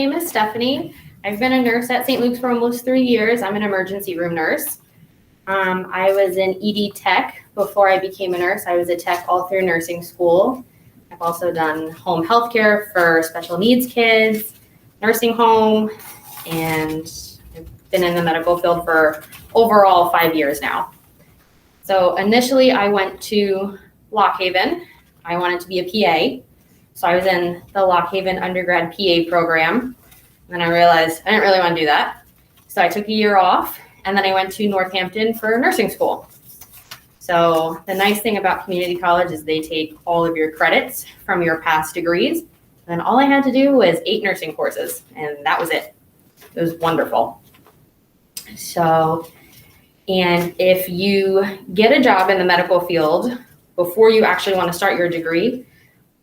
name is Stephanie. I've been a nurse at St. Luke's for almost 3 years. I'm an emergency room nurse. I was an ED tech before I became a nurse. I was a tech all through nursing school. I've also done home health care for special needs kids, nursing home, and I've been in the medical field for overall 5 years now. So initially I went to Lock Haven. I wanted to be a PA. So I was in the Lock Haven undergrad PA program. And then I realized I didn't really want to do that. So I took a year off, and then I went to Northampton for nursing school. So the nice thing about community college is they take all of your credits from your past degrees. And all I had to do was 8 nursing courses, and that was it. It was wonderful. So, and if you get a job in the medical field before you actually want to start your degree,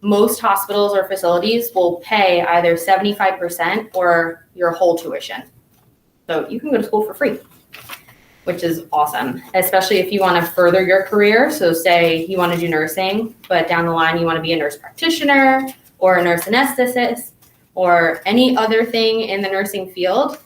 most hospitals or facilities will pay either 75% or your whole tuition. So you can go to school for free, which is awesome, especially if you want to further your career. So say you want to do nursing, but down the line you want to be a nurse practitioner or a nurse anesthetist or any other thing in the nursing field.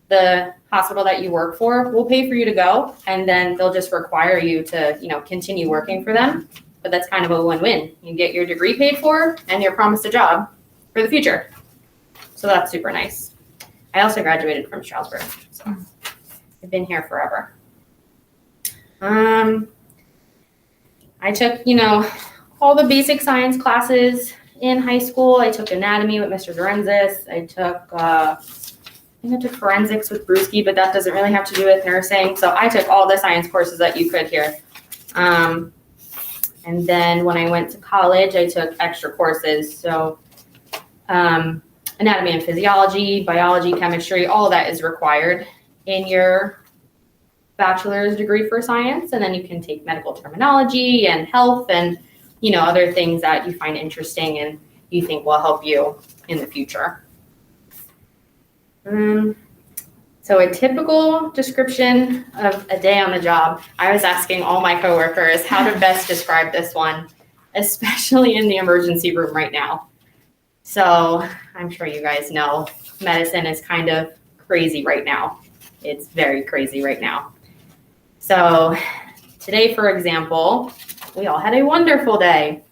The hospital that you work for will pay for you to go, and then they'll just require you to, continue working for them. But that's kind of a win-win. You get your degree paid for, and you're promised a job for the future. So that's super nice. I also graduated from Stroudsburg, so I've been here forever. I took, all the basic science classes in high school. I took anatomy with Mr. Dorenzis. I took forensics with Brewski, but that doesn't really have to do with nursing. So I took all the science courses that you could here. And then when I went to college, I took extra courses. So anatomy and physiology, biology, chemistry, all of that is required in your bachelor's degree for science. And then you can take medical terminology and health and, other things that you find interesting and you think will help you in the future. So a typical description of a day on the job, I was asking all my coworkers how to best describe this one, especially in the emergency room right now. So I'm sure you guys know medicine is kind of crazy right now. It's very crazy right now. So today, for example, we all had a wonderful day.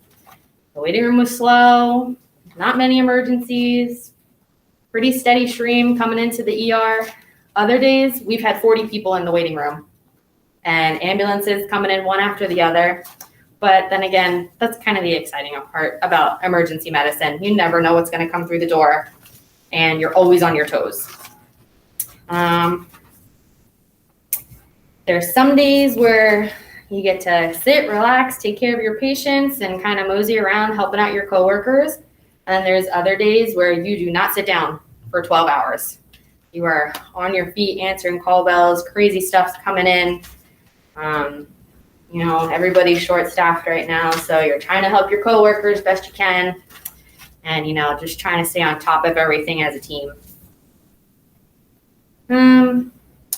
The waiting room was slow, not many emergencies, pretty steady stream coming into the ER. Other days, we've had 40 people in the waiting room and ambulances coming in one after the other. But then again, that's kind of the exciting part about emergency medicine. You never know what's going to come through the door, and you're always on your toes. There's some days where you get to sit, relax, take care of your patients, and kind of mosey around helping out your coworkers. And there's other days where you do not sit down for 12 hours. You are on your feet answering call bells, crazy stuff's coming in. Everybody's short-staffed right now, so you're trying to help your coworkers best you can and, just trying to stay on top of everything as a team.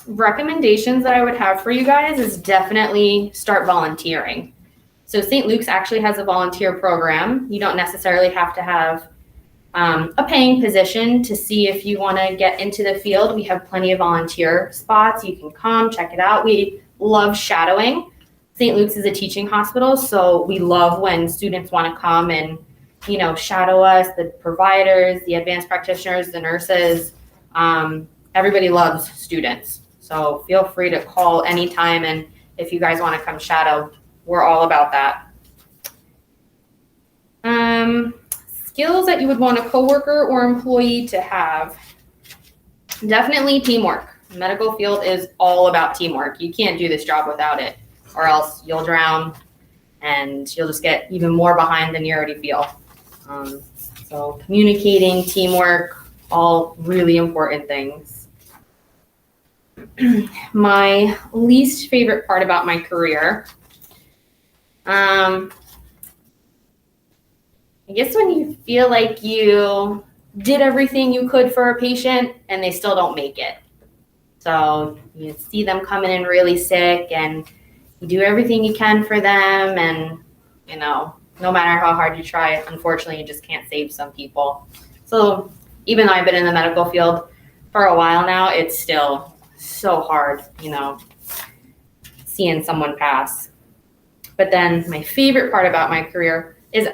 Recommendations that I would have for you guys is definitely start volunteering. So St. Luke's actually has a volunteer program. You don't necessarily have to have a paying position to see if you want to get into the field. We have plenty of volunteer spots. You can come check it out. We love shadowing. St. Luke's is a teaching hospital, so we love when students want to come and, shadow us, the providers, the advanced practitioners, the nurses. Everybody loves students. So feel free to call anytime, and if you guys want to come shadow, we're all about that. Skills that you would want a coworker or employee to have. Definitely teamwork. The medical field is all about teamwork. You can't do this job without it, or else you'll drown and you'll just get even more behind than you already feel. So communicating, teamwork, all really important things. My least favorite part about my career, I guess when you feel like you did everything you could for a patient and they still don't make it. So you see them coming in really sick and you do everything you can for them, and no matter how hard you try, unfortunately you just can't save some people. So even though I've been in the medical field for a while now, it's still so hard, seeing someone pass. But then my favorite part about my career is,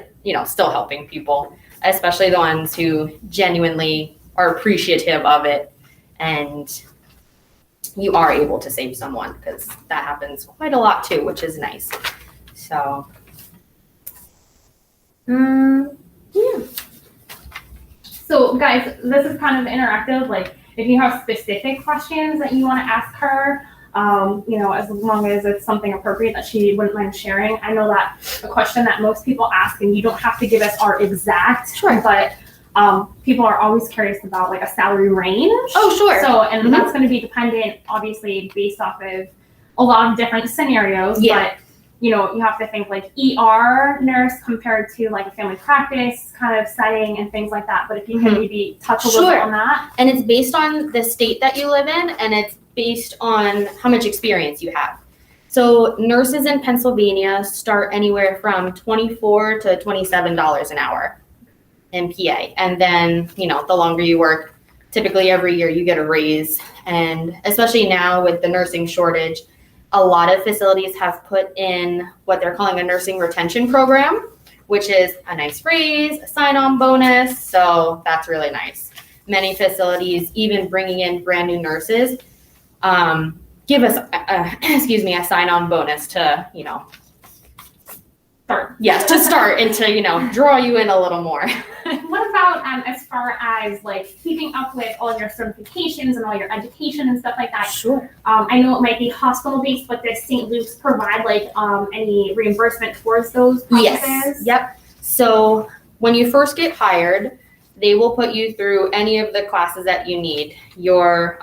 still helping people, especially the ones who genuinely are appreciative of it, and you are able to save someone, because that happens quite a lot too, which is nice. So, yeah. So guys, this is kind of interactive. Like if you have specific questions that you want to ask her, as long as it's something appropriate that she wouldn't mind sharing. I know that a question that most people ask, and you don't have to give us our exact, Sure. but people are always curious about like a salary range. Oh, sure. So, and that's going to be dependent, obviously, based off of a lot of different scenarios. Yeah. But you have to think like ER nurse compared to like a family practice kind of setting and things like that. But if you can maybe touch a little bit on that. And it's based on the state that you live in, and it's based on how much experience you have. So nurses in Pennsylvania start anywhere from $24 to $27 an hour in PA. And then, the longer you work, typically every year you get a raise. And especially now with the nursing shortage, a lot of facilities have put in what they're calling a nursing retention program, which is a nice raise, a sign-on bonus. So that's really nice. Many facilities, even bringing in brand new nurses, give us, a sign-on bonus to, Start. Yes, to start and to, draw you in a little more. What about as far as like keeping up with all your certifications and all your education and stuff like that? Sure. I know it might be hospital based, but does St. Luke's provide like any reimbursement towards those processes? Yes. Yep. So when you first get hired, they will put you through any of the classes that you need. Your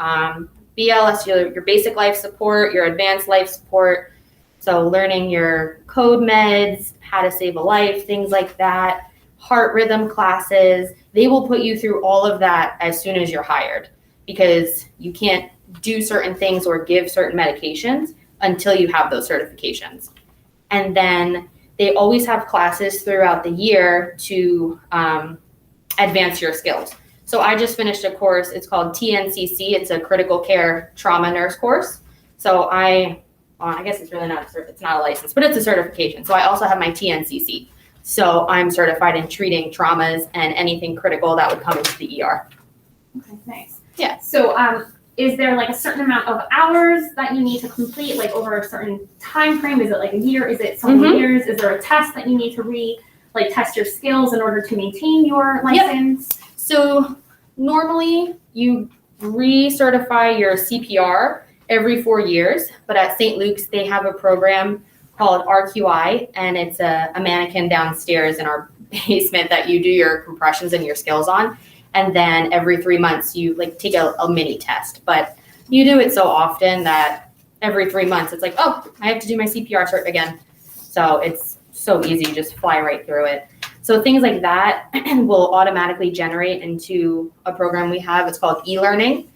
BLS, your basic life support, your advanced life support. So learning your code meds, how to save a life, things like that, heart rhythm classes. They will put you through all of that as soon as you're hired, because you can't do certain things or give certain medications until you have those certifications. And then they always have classes throughout the year to advance your skills. So I just finished a course. It's called TNCC. It's a critical care trauma nurse course. So I guess it's really not a license, but it's a certification. So I also have my TNCC. So I'm certified in treating traumas and anything critical that would come into the ER. Okay, nice. Yeah. So is there like a certain amount of hours that you need to complete, like over a certain time frame? Is it like a year? Is it so many years? Is there a test that you need to test your skills in order to maintain your license? Yep. So normally you recertify your CPR every 4 years, but at St. Luke's, they have a program called RQI, and it's a mannequin downstairs in our basement that you do your compressions and your skills on. And then every 3 months you take a mini test, but you do it so often that every 3 months it's like, oh, I have to do my CPR cert again. So it's so easy, you just fly right through it. So things like that will automatically generate into a program we have. It's called e-learning.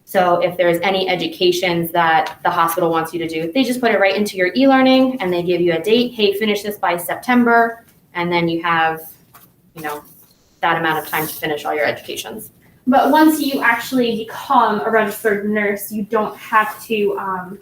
So if there's any educations that the hospital wants you to do, they just put it right into your e-learning and they give you a date. Hey, finish this by September. And then you have, that amount of time to finish all your educations. But once you actually become a registered nurse, you don't have to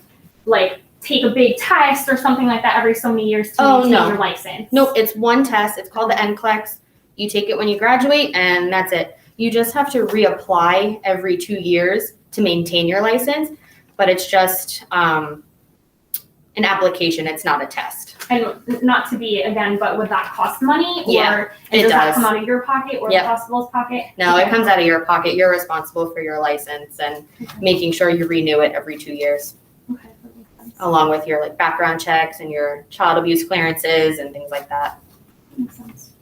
take a big test or something like that every so many years to maintain your license. Nope, it's one test. It's called the NCLEX. You take it when you graduate and that's it. You just have to reapply every 2 years to maintain your license, but it's just an application. It's not a test. And not to be, again, but would that cost money? Yeah, does it that does. come out of your pocket or the hospital's pocket? No, It comes out of your pocket. You're responsible for your license and making sure you renew it every 2 years. Okay, that makes sense. Along with your background checks and your child abuse clearances and things like that. Makes sense.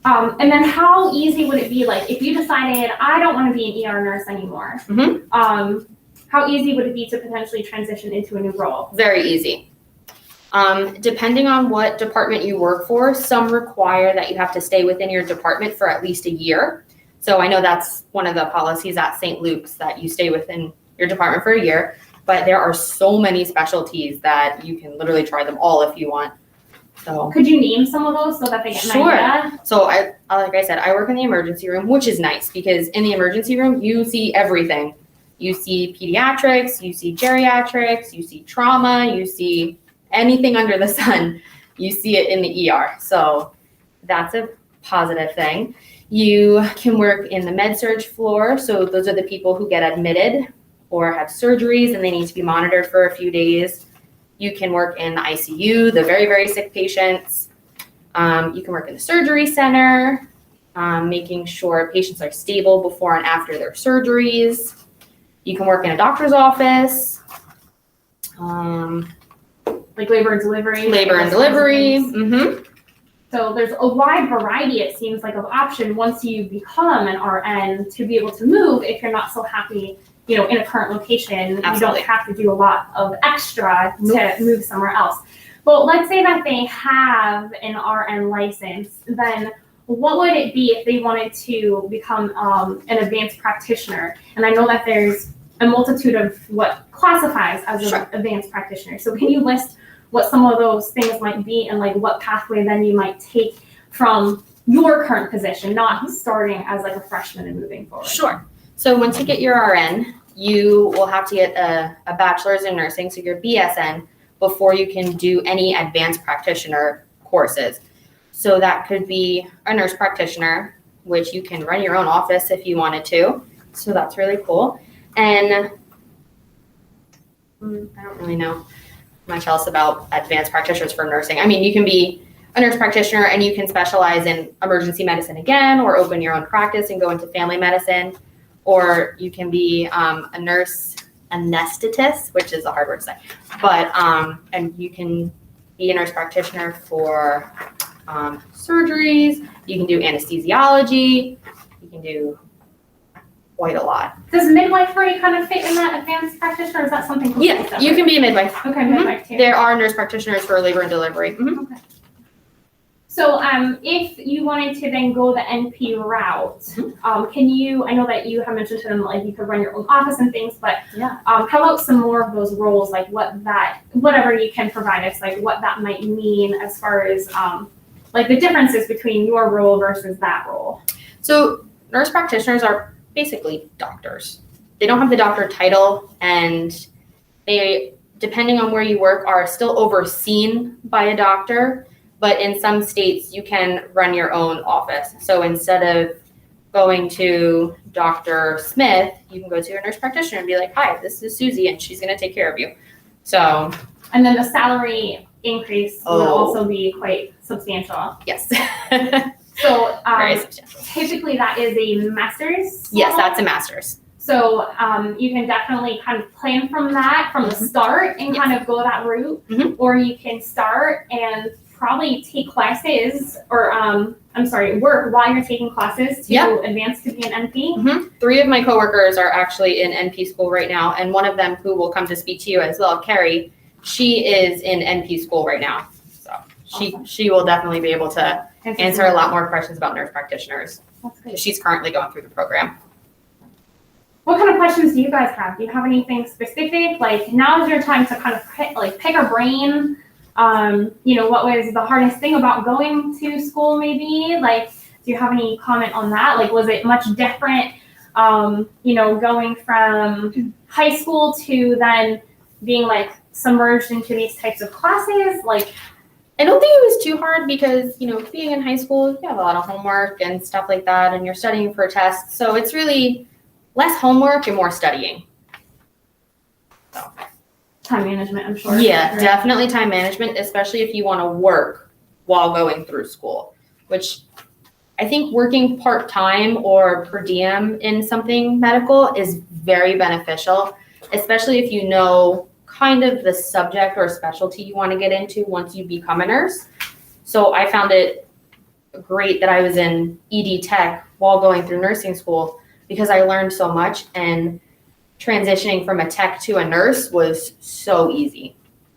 And then how easy would it be, if you decided, I don't want to be an ER nurse anymore, how easy would it be to potentially transition into a new role? Very easy. Depending on what department you work for, some require that you have to stay within your department for at least a year. So I know that's one of the policies at St. Luke's, that you stay within your department for a year, but there are so many specialties that you can literally try them all if you want. So Could you name some of those so that they get an Sure. idea? So like I said, I work in the emergency room, which is nice because in the emergency room, you see everything. You see pediatrics, you see geriatrics, you see trauma, you see anything under the sun. You see it in the ER. So that's a positive thing. You can work in the med-surg floor. So those are the people who get admitted or have surgeries and they need to be monitored for a few days. You can work in the ICU, the very, very sick patients. You can work in the surgery center, making sure patients are stable before and after their surgeries. You can work in a doctor's office. Like labor and delivery. Labor and delivery. Mm-hmm. So there's a wide variety, it seems like, of option once you become an RN to be able to move if you're not so happy, in a current location. Absolutely. You don't have to do a lot of extra to move somewhere else. But let's say that they have an RN license, then what would it be if they wanted to become an advanced practitioner? And I know that there's a multitude of what classifies as an advanced practitioner. So can you list what some of those things might be and like what pathway then you might take from your current position, not starting as like a freshman and moving forward? Sure. So once you get your RN, you will have to get a bachelor's in nursing, so your BSN, before you can do any advanced practitioner courses. So that could be a nurse practitioner, which you can run your own office if you wanted to. So that's really cool. And I don't really know much else about advanced practitioners for nursing. I mean, you can be a nurse practitioner and you can specialize in emergency medicine again, or open your own practice and go into family medicine. Or you can be a nurse anesthetist, which is a hard word to say, but and you can be a nurse practitioner for surgeries. You can do anesthesiology. You can do quite a lot. Does midwifery kind of fit in that advanced practitioner, or is that something completely separate? You can be a midwife. Okay, midwife too. There are nurse practitioners for labor and delivery. Mm-hmm. Okay. So if you wanted to then go the NP route, can you, I know that you have mentioned to them like you could run your own office and things, but how about some more of those roles, like whatever you can provide us, like what that might mean as far as like the differences between your role versus that role? So nurse practitioners are basically doctors. They don't have the doctor title, and they, depending on where you work, are still overseen by a doctor. But in some states, you can run your own office. So instead of going to Dr. Smith, you can go to a nurse practitioner and be like, hi, this is Susie, and she's going to take care of you. So. And then the salary increase will also be quite substantial. Yes. So very substantial. Typically that is a master's? Yes, that's a master's. So you can definitely kind of plan from that from the start and kind of go that route. Or you can start and probably take classes or work while you're taking classes to advance to be an NP. 3 of my coworkers are actually in NP school right now, and one of them who will come to speak to you as well, Carrie, she is in NP school right now. So she will definitely be able to answer a lot more questions about nurse practitioners. That's good. She's currently going through the program. What kind of questions do you guys have? Do you have anything specific? Like, now is your time to kind of pick a brain. What was the hardest thing about going to school maybe? Like, do you have any comment on that? Like, was it much different, going from high school to then being like submerged into these types of classes? Like, I don't think it was too hard because, being in high school, you have a lot of homework and stuff like that, and you're studying for tests. So it's really less homework and more studying. So. Time management, I'm sure. Yeah, right? Definitely time management, especially if you want to work while going through school, which I think working part-time or per diem in something medical is very beneficial, especially if you know kind of the subject or specialty you want to get into once you become a nurse. So I found it great that I was in ED tech while going through nursing school because I learned so much, and transitioning from a tech to a nurse was so easy.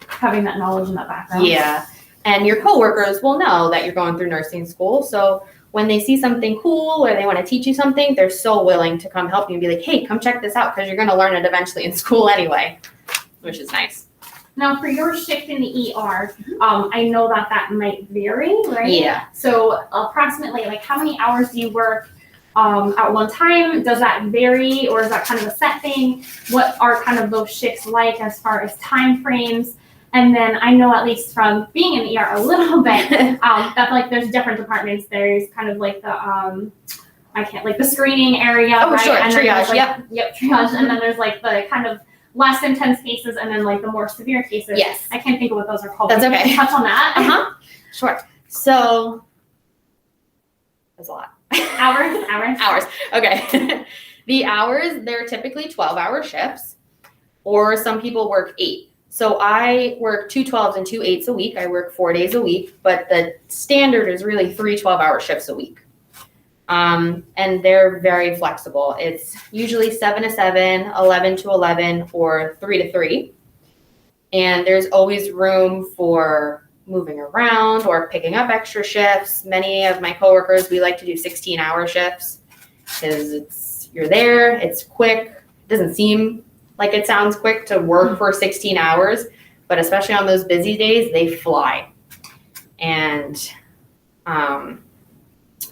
Having that knowledge and that background. Yeah. And your coworkers will know that you're going through nursing school. So when they see something cool or they want to teach you something, they're so willing to come help you and be like, hey, come check this out because you're going to learn it eventually in school anyway, which is nice. Now, for your shift in the ER, I know that might vary, right? Yeah. So approximately, like, how many hours do you work at one time? Does that vary, or is that kind of a set thing? What are kind of those shifts like as far as time frames? And then I know, at least from being in the ER a little bit, that like there's different departments. There's kind of like the the screening area, Oh, right? sure, And then triage, there's, like, yep, triage. And then there's like the kind of less intense cases, and then like the more severe cases. Yes. I can't think of what those are called. That's Can okay. you touch on that? Sure. So that's a lot. Hours. Okay. The hours, they're typically 12-hour shifts, or some people work 8. So I work 2 12s and 2 8s a week. I work 4 days a week, but the standard is really 3 12-hour shifts a week. And they're very flexible. It's usually 7 to 7, 11 to 11, or 3 to 3. And there's always room for moving around or picking up extra shifts. Many of my coworkers, we like to do 16-hour shifts because you're there, it's quick. It doesn't seem like it sounds quick to work for 16 hours, but especially on those busy days, they fly. And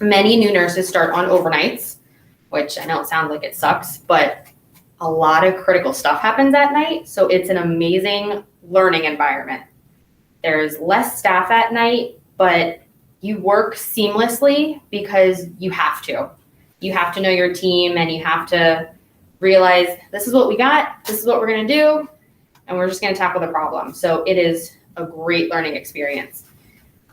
many new nurses start on overnights, which I know it sounds like it sucks, but a lot of critical stuff happens at night. So it's an amazing learning environment. There's less staff at night, but you work seamlessly because you have to. You have to know your team, and you have to realize this is what we got, this is what we're going to do, and we're just going to tackle the problem. So it is a great learning experience.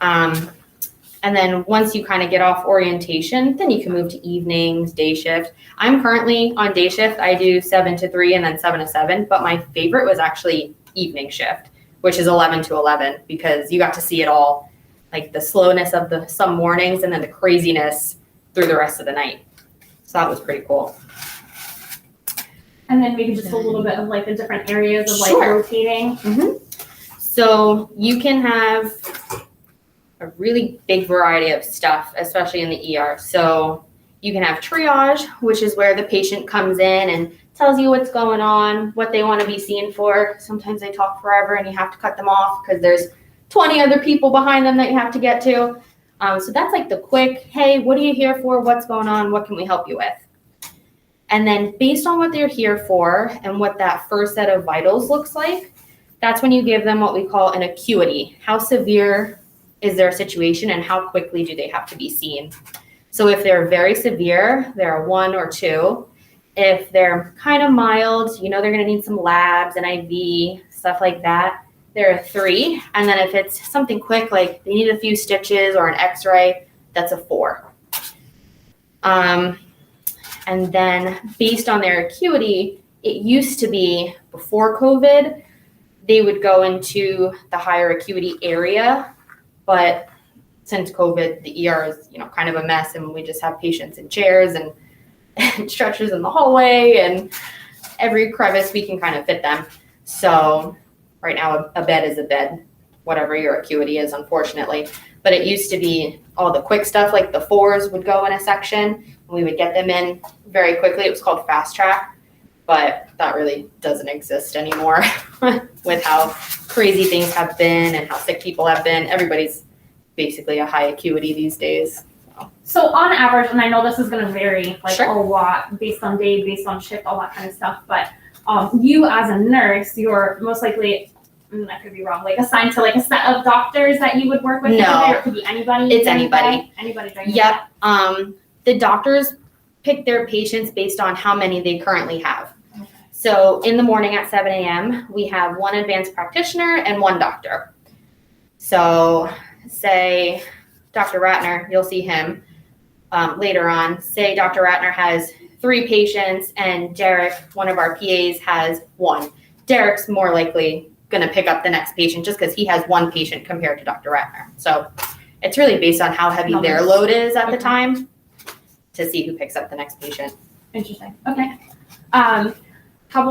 And then once you kind of get off orientation, then you can move to evenings, day shift. I'm currently on day shift. I do 7 to 3 and then 7 to 7, but my favorite was actually evening shift, which is 11 to 11, because you got to see it all, like the slowness of some mornings and then the craziness through the rest of the night. So that was pretty cool. And then maybe just a little bit of like the different areas of like Sure. rotating. Mm-hmm. So you can have a really big variety of stuff, especially in the ER. So you can have triage, which is where the patient comes in and tells you what's going on, what they want to be seen for. Sometimes they talk forever and you have to cut them off because there's 20 other people behind them that you have to get to. So that's like the quick, hey, what are you here for? What's going on? What can we help you with? And then based on what they're here for and what that first set of vitals looks like, that's when you give them what we call an acuity. How severe is their situation and how quickly do they have to be seen? So if they're very severe, they're a 1 or 2. If they're kind of mild, you know they're going to need some labs and IV, stuff like that, they're a 3. And then if it's something quick, like they need a few stitches or an x-ray, that's a 4. And then based on their acuity, it used to be before COVID, they would go into the higher acuity area. But since COVID, the ER is, kind of a mess, and we just have patients in chairs and stretchers in the hallway, and every crevice we can kind of fit them. So right now, a bed is a bed, whatever your acuity is, unfortunately. But it used to be all the quick stuff, like the 4s would go in a section. We would get them in very quickly. It was called fast track, but that really doesn't exist anymore with how crazy things have been and how sick people have been. Everybody's basically a high acuity these days. So on average, and I know this is going to vary Sure. a lot based on day, based on shift, all that kind of stuff, but you as a nurse, you're most likely, I could be wrong, like assigned to like a set of doctors that you would work with? No. Or it could be anybody? It's anybody. Anybody. Yep. The doctors pick their patients based on how many they currently have. Okay. So in the morning at 7 a.m., we have 1 advanced practitioner and 1 doctor. So say Dr. Ratner, you'll see him later on. Say Dr. Ratner has 3 patients and Derek, one of our PAs, has 1. Derek's more likely going to pick up the next patient just because he has 1 patient compared to Dr. Ratner. So it's really based on how heavy their load is at the time to see who picks up the next patient. Interesting. Okay. How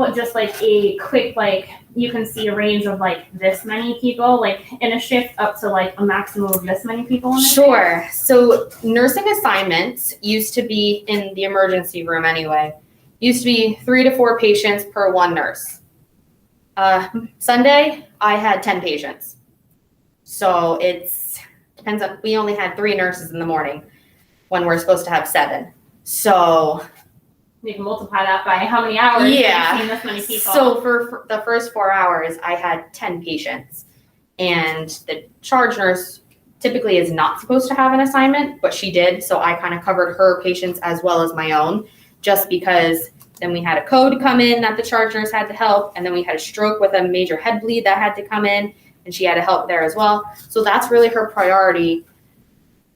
about just like a quick, like you can see a range of like this many people, like in a shift up to like a maximum of this many people in a Sure. shift? So nursing assignments used to be in the emergency room anyway. Used to be 3 to 4 patients per 1 nurse. Sunday, I had 10 patients. So depends on, we only had 3 nurses in the morning when we're supposed to have 7. So You can multiply that by how many hours Yeah. you've seen this many people. So for the first 4 hours, I had 10 patients. And the charge nurse typically is not supposed to have an assignment, but she did. So I kind of covered her patients as well as my own, just because then we had a code come in that the charge nurse had to help. And then we had a stroke with a major head bleed that had to come in, and she had to help there as well. So that's really her priority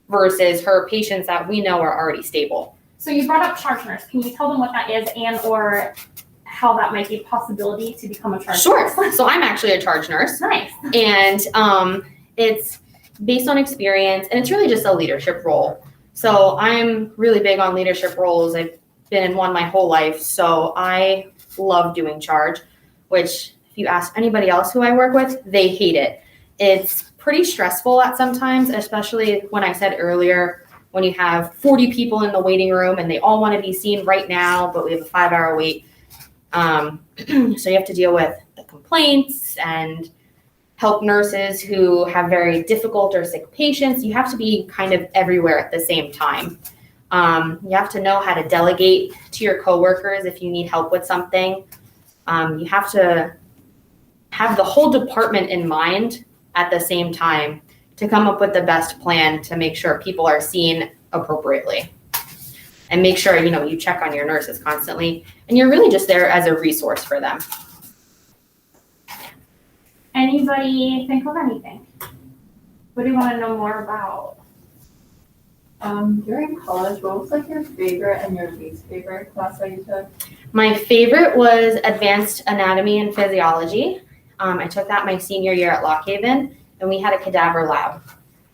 versus her patients that we know are already stable. So you brought up charge nurse. Can you tell them what that is and or how that might be a possibility to become a charge nurse? Sure. So I'm actually a charge nurse. Nice. And it's based on experience, and it's really just a leadership role. So I'm really big on leadership roles. I've been in one my whole life. So I love doing charge, which if you ask anybody else who I work with, they hate it. It's pretty stressful at sometimes, especially when I said earlier, when you have 40 people in the waiting room and they all want to be seen right now, but we have a 5-hour wait. So you have to deal with the complaints and help nurses who have very difficult or sick patients. You have to be kind of everywhere at the same time. You have to know how to delegate to your coworkers if you need help with something. You have to have the whole department in mind at the same time to come up with the best plan to make sure people are seen appropriately. And make sure, you check on your nurses constantly. And you're really just there as a resource for them. Anybody think of anything? What do you want to know more about? During college, what was like your favorite and your least favorite class that you took? My favorite was Advanced Anatomy and Physiology. I took that my senior year at Lock Haven, and we had a cadaver lab.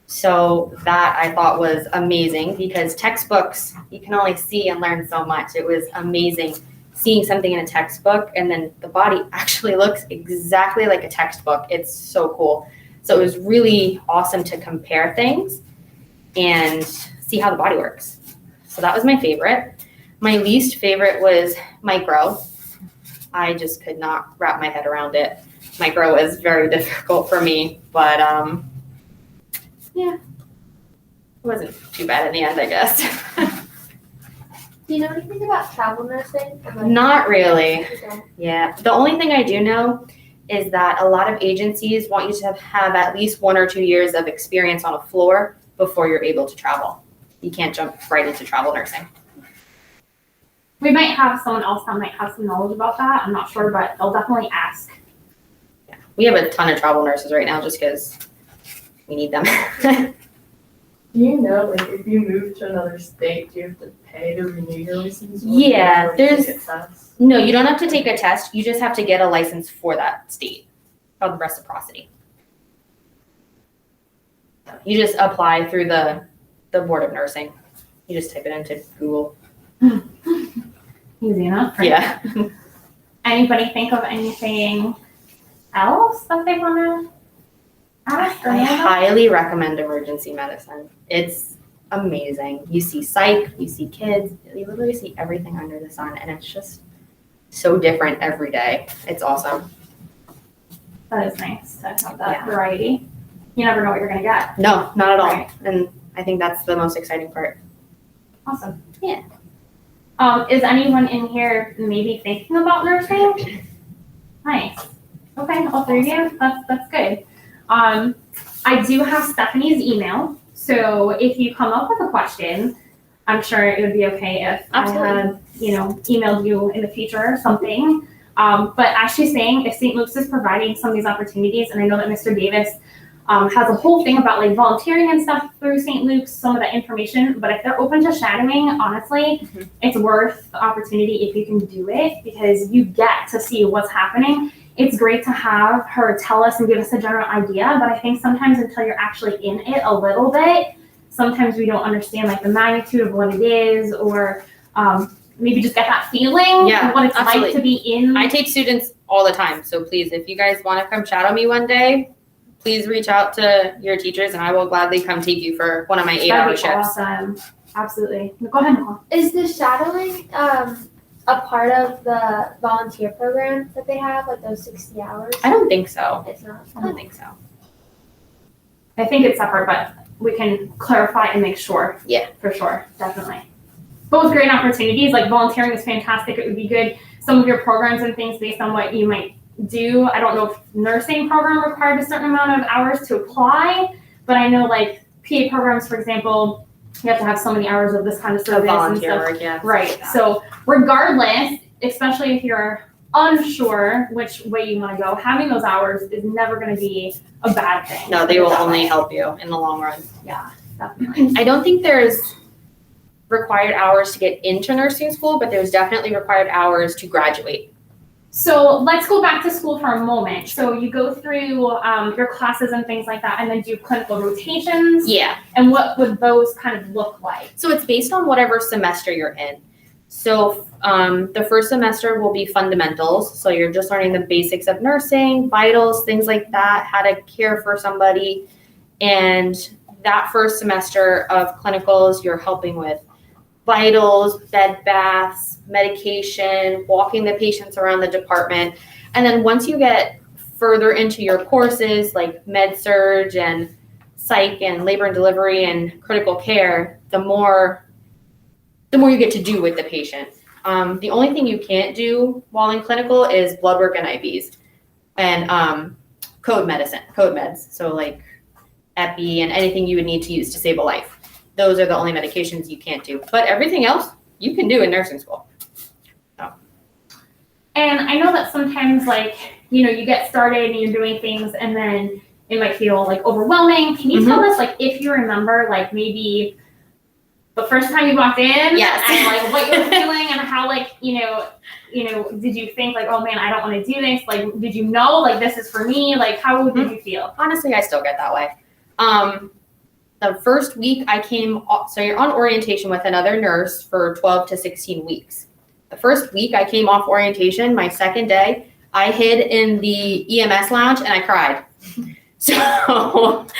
So that I thought was amazing because textbooks, you can only see and learn so much. It was amazing seeing something in a textbook, and then the body actually looks exactly like a textbook. It's so cool. So it was really awesome to compare things and see how the body works. So that was my favorite. My least favorite was micro. I just could not wrap my head around it. Micro is very difficult for me, but yeah, it wasn't too bad in the end, I guess. Do you know anything about travel nursing? Not really. Yeah. The only thing I do know is that a lot of agencies want you to have at least 1 or 2 years of experience on a floor before you're able to travel. You can't jump right into travel nursing. We might have someone else that might have some knowledge about that. I'm not sure, but they'll definitely ask. Yeah. We have a ton of travel nurses right now just because we need them. Do you know, like, if you move to another state, do you have to pay to renew your license? Yeah, or do you there's- take a test? No, you don't have to take a test. You just have to get a license for that state called reciprocity. You just apply through the Board of Nursing. You just type it into Google. Easy enough. Right? Yeah. Anybody think of anything else that they want to ask or I know about? highly recommend emergency medicine. It's amazing. You see psych, you see kids, you literally see everything under the sun, and it's just so different every day. It's awesome. That is nice to have that Yeah. variety. You never know what you're going to get. No, not at all. Right. And I think that's the most exciting part. Awesome. Yeah. Is anyone in here maybe thinking about nursing? Nice. Okay, all 3 of you. That's good. I do have Stephanie's email, so if you come up with a question, I'm sure it would be okay if Absolutely. I had, emailed you in the future or something. But as she's saying, if St. Luke's is providing some of these opportunities, and I know that Mr. Davis has a whole thing about like volunteering and stuff through St. Luke's, some of that information, but if they're open to shadowing, honestly, it's worth the opportunity if you can do it because you get to see what's happening. It's great to have her tell us and give us a general idea, but I think sometimes until you're actually in it a little bit, sometimes we don't understand like the magnitude of what it is or maybe just get that feeling Yeah, of what it's absolutely. like to be in. I take students all the time, so please, if you guys want to come shadow me one day, please reach out to your teachers and I will gladly come take you for one of my 8-hour That'd be shifts. awesome. Absolutely. Go ahead, Nicole. Is the shadowing a part of the volunteer programs that they have, like those 60 hours? I don't think so. It's not. I don't think so. I think it's separate, but we can clarify and make sure. Yeah. For sure, definitely. Both great opportunities, like volunteering is fantastic. It would be good. Some of your programs and things based on what you might do. I don't know if nursing program required a certain amount of hours to apply, but I know like PA programs, for example, you have to have so many hours of this kind of So service and volunteer stuff. work, yeah. Right. So regardless, especially if you're unsure which way you want to go, having those hours is never going to be a bad thing. No, they will That only way. help you in the long run. Yeah, definitely. I don't think there's required hours to get into nursing school, but there's definitely required hours to graduate. So let's go back to school for a moment. So you go through your classes and things like that, and then do clinical rotations. Yeah. And what would those kind of look like? So it's based on whatever semester you're in. So the first semester will be fundamentals. So you're just learning the basics of nursing, vitals, things like that, how to care for somebody. And that first semester of clinicals, you're helping with vitals, bed baths, medication, walking the patients around the department. And then once you get further into your courses like med surg and psych and labor and delivery and critical care, the more you get to do with the patient. The only thing you can't do while in clinical is blood work and IVs and code meds. So like epi and anything you would need to use to save a life. Those are the only medications you can't do. But everything else you can do in nursing school. And I know that sometimes, like, you get started and you're doing things and then it might feel like overwhelming. Can you tell us, like, if you remember, like, maybe the first time you walked in? Yes. And, like, what you were feeling and how, like, did you think, like, oh, man, I don't want to do this? Like, did you know, like, this is for me? Like, how did you feel? Honestly, I still get that way. The first week I came, so you're on orientation with another nurse for 12 to 16 weeks. The first week I came off orientation, my second day, I hid in the EMS lounge and I cried. So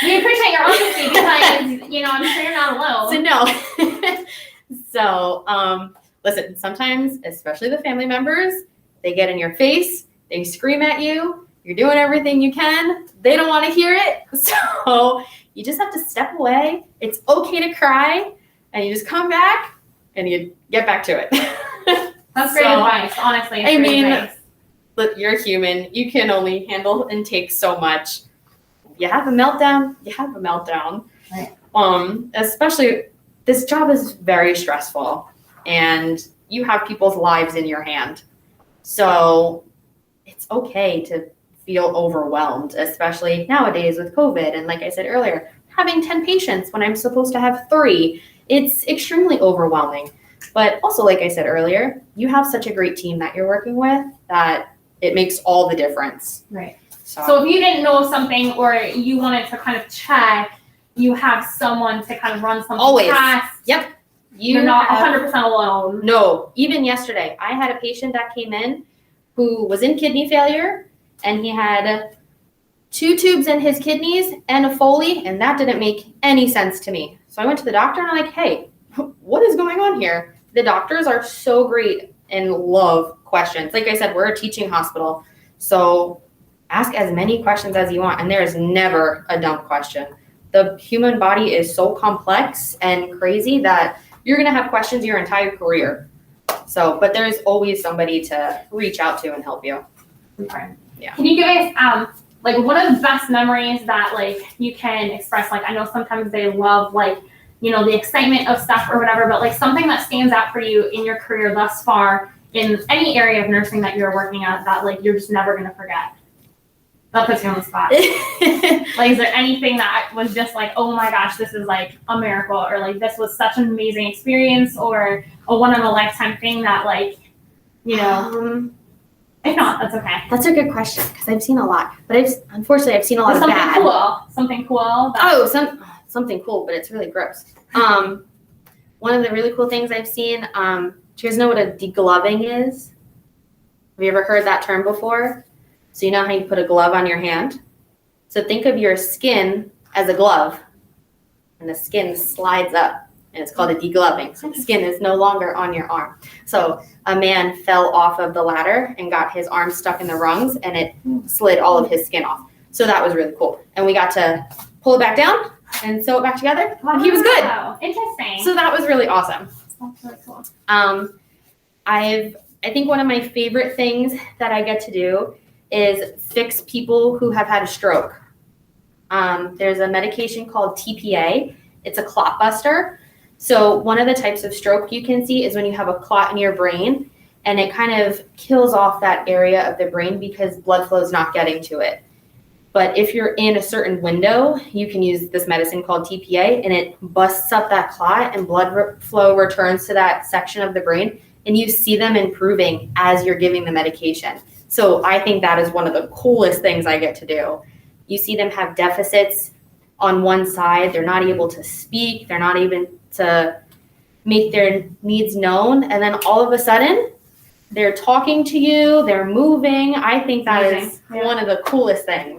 We appreciate your honesty because, I'm sure you're not alone. So listen, sometimes, especially the family members, they get in your face, they scream at you, you're doing everything you can, they don't want to hear it. So you just have to step away. It's okay to cry, and you just come back and you get back to it. That's great advice, honestly. It's I great mean, advice. Look, you're human. You can only handle and take so much. You have a meltdown, you have a meltdown. Right. Especially, this job is very stressful, and you have people's lives in your hand. So it's okay to feel overwhelmed, especially nowadays with COVID. And like I said earlier, having 10 patients when I'm supposed to have 3, it's extremely overwhelming. But also, like I said earlier, you have such a great team that you're working with that it makes all the difference. Right. So So if you didn't know something or you wanted to kind of check, you have someone to kind of run something Always. past. Yep. You're not have- 100% alone. No, even yesterday, I had a patient that came in who was in kidney failure, and he had 2 tubes in his kidneys and a Foley, and that didn't make any sense to me. So I went to the doctor and I'm like, hey, what is going on here? The doctors are so great and love questions. Like I said, we're a teaching hospital, so ask as many questions as you want, and there is never a dumb question. The human body is so complex and crazy that you're going to have questions your entire career. So, but there's always somebody to reach out to and help you. Okay. Yeah. Can you give us like one of the best memories that like you can express? Like I know sometimes they love like, the excitement of stuff or whatever, but like something that stands out for you in your career thus far in any area of nursing that you're working at that like you're just never going to forget. That puts you on the spot. Like, is there anything that was just like, oh my gosh, this is like a miracle, or like this was such an amazing experience, or a one-in-a-lifetime thing that like, if not, that's okay. That's a good question because I've seen a lot, but unfortunately I've seen a lot of Something bad. cool. Something cool. Something cool, but it's really gross. One of the really cool things I've seen. Do you guys know what a degloving is? Have you ever heard that term before? So you know how you put a glove on your hand? So think of your skin as a glove, and the skin slides up and it's called a degloving. So the skin is no longer on your arm. So a man fell off of the ladder and got his arm stuck in the rungs, and it slid all of his skin off. So that was really cool. And we got to pull it back down and sew it back together, and he was good. Wow, interesting. So that was really awesome. That's really cool. I think one of my favorite things that I get to do is fix people who have had a stroke. There's a medication called TPA. It's a clot buster. So one of the types of stroke you can see is when you have a clot in your brain, and it kind of kills off that area of the brain because blood flow is not getting to it. But if you're in a certain window, you can use this medicine called TPA, and it busts up that clot, and blood flow returns to that section of the brain, and you see them improving as you're giving the medication. So I think that is one of the coolest things I get to do. You see them have deficits on one side. They're not able to speak. They're not even to make their needs known. And then all of a sudden, they're talking to you. They're moving. I think that is one of the coolest things.